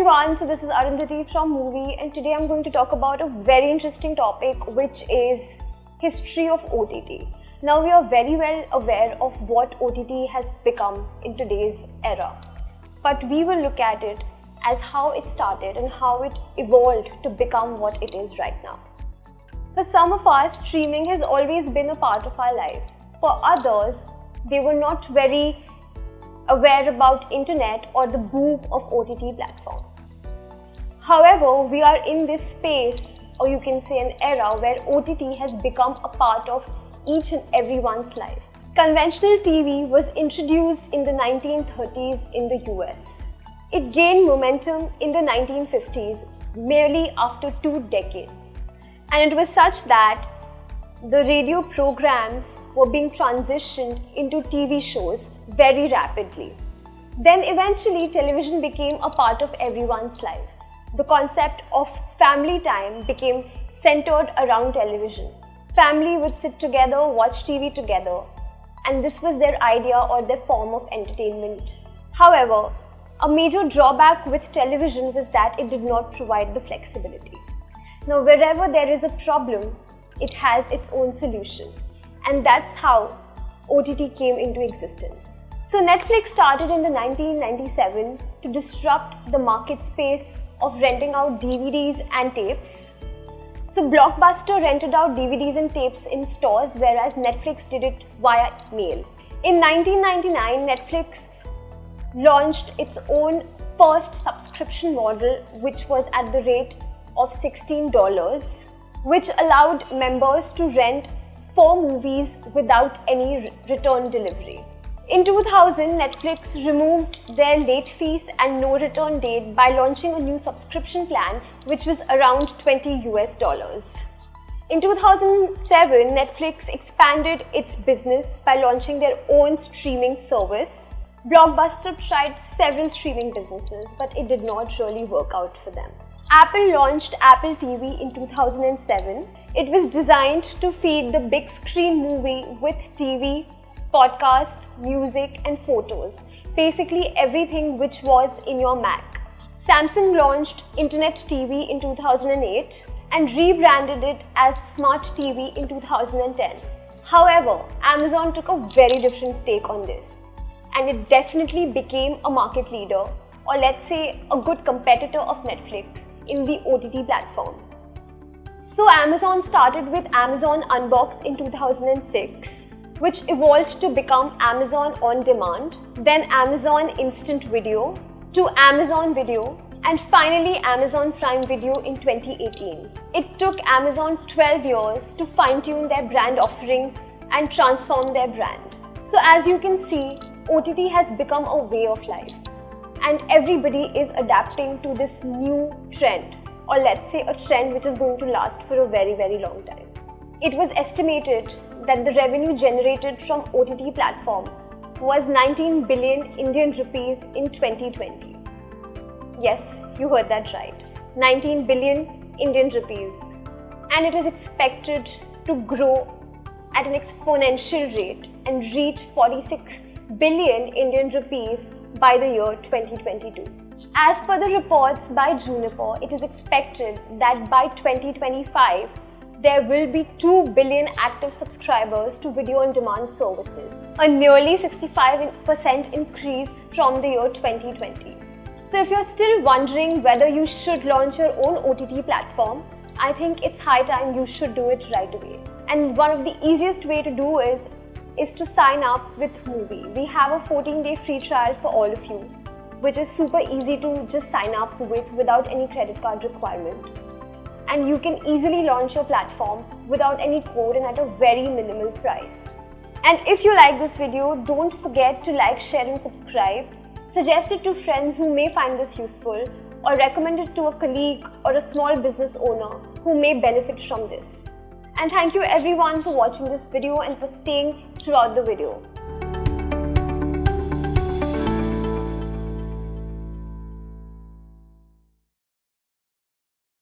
everyone, so this is Arundhati from Muvi, and today I'm going to talk about a very interesting topic, which is history of OTT. Now we are very well aware of what OTT has become in today's era, but we will look at it as how it started and how it evolved to become what it is right now. For some of us, streaming has always been a part of our life. For others, they were not very aware about internet or the boom of OTT platform. However, we are in this space, or you can say an era, where OTT has become a part of each and everyone's life. Conventional TV was introduced in the 1930s in the US. It gained momentum in the 1950s, merely after 2 decades. And it was such that the radio programs were being transitioned into TV shows very rapidly. Then eventually television became a part of everyone's life. The concept of family time became centered around television. Family would sit together, watch TV together, and this was their idea or their form of entertainment. However, a major drawback with television was that it did not provide the flexibility. Now, wherever there is a problem, it has its own solution, and that's how OTT came into existence. So Netflix started in the 1997 to disrupt the market space of renting out DVDs and tapes. So Blockbuster rented out DVDs and tapes in stores, whereas Netflix did it via mail. In 1999, Netflix launched its own first subscription model, which was at the rate of $16, which allowed members to rent 4 movies without any return delivery. In 2000, Netflix removed their late fees and no return date by launching a new subscription plan, which was around $20. In 2007, Netflix expanded its business by launching their own streaming service. Blockbuster tried several streaming businesses, but it did not really work out for them. Apple launched Apple TV in 2007. It was designed to feed the big screen movie with TV, podcasts, music and photos. Basically everything which was in your Mac. Samsung launched Internet TV in 2008 and rebranded it as Smart TV in 2010. However, Amazon took a very different take on this, and it definitely became a market leader, or let's say a good competitor of Netflix in the OTT platform. So Amazon started with Amazon Unbox in 2006, which evolved to become Amazon On Demand, then Amazon Instant Video, to Amazon Video, and finally Amazon Prime Video in 2018. It took Amazon 12 years to fine-tune their brand offerings and transform their brand. So as you can see, OTT has become a way of life, and everybody is adapting to this new trend, or let's say a trend which is going to last for a very, very long time. It was estimated that the revenue generated from OTT platform was 19 billion Indian rupees in 2020. Yes, you heard that right. 19 billion Indian rupees. And it is expected to grow at an exponential rate and reach 46 billion Indian rupees by the year 2022. As per the reports by Juniper, it is expected that by 2025, there will be 2 billion active subscribers to video-on-demand services, a nearly 65% increase from the year 2020. So if you're still wondering whether you should launch your own OTT platform, I think it's high time you should do it right away. And one of the easiest way to do is to sign up with Muvi. We have a 14-day free trial for all of you, which is super easy to just sign up with without any credit card requirement. And you can easily launch your platform without any code and at a very minimal price. And if you like this video, don't forget to like, share and subscribe. Suggest it to friends who may find this useful, or recommend it to a colleague or a small business owner who may benefit from this. And thank you everyone for watching this video and for staying throughout the video.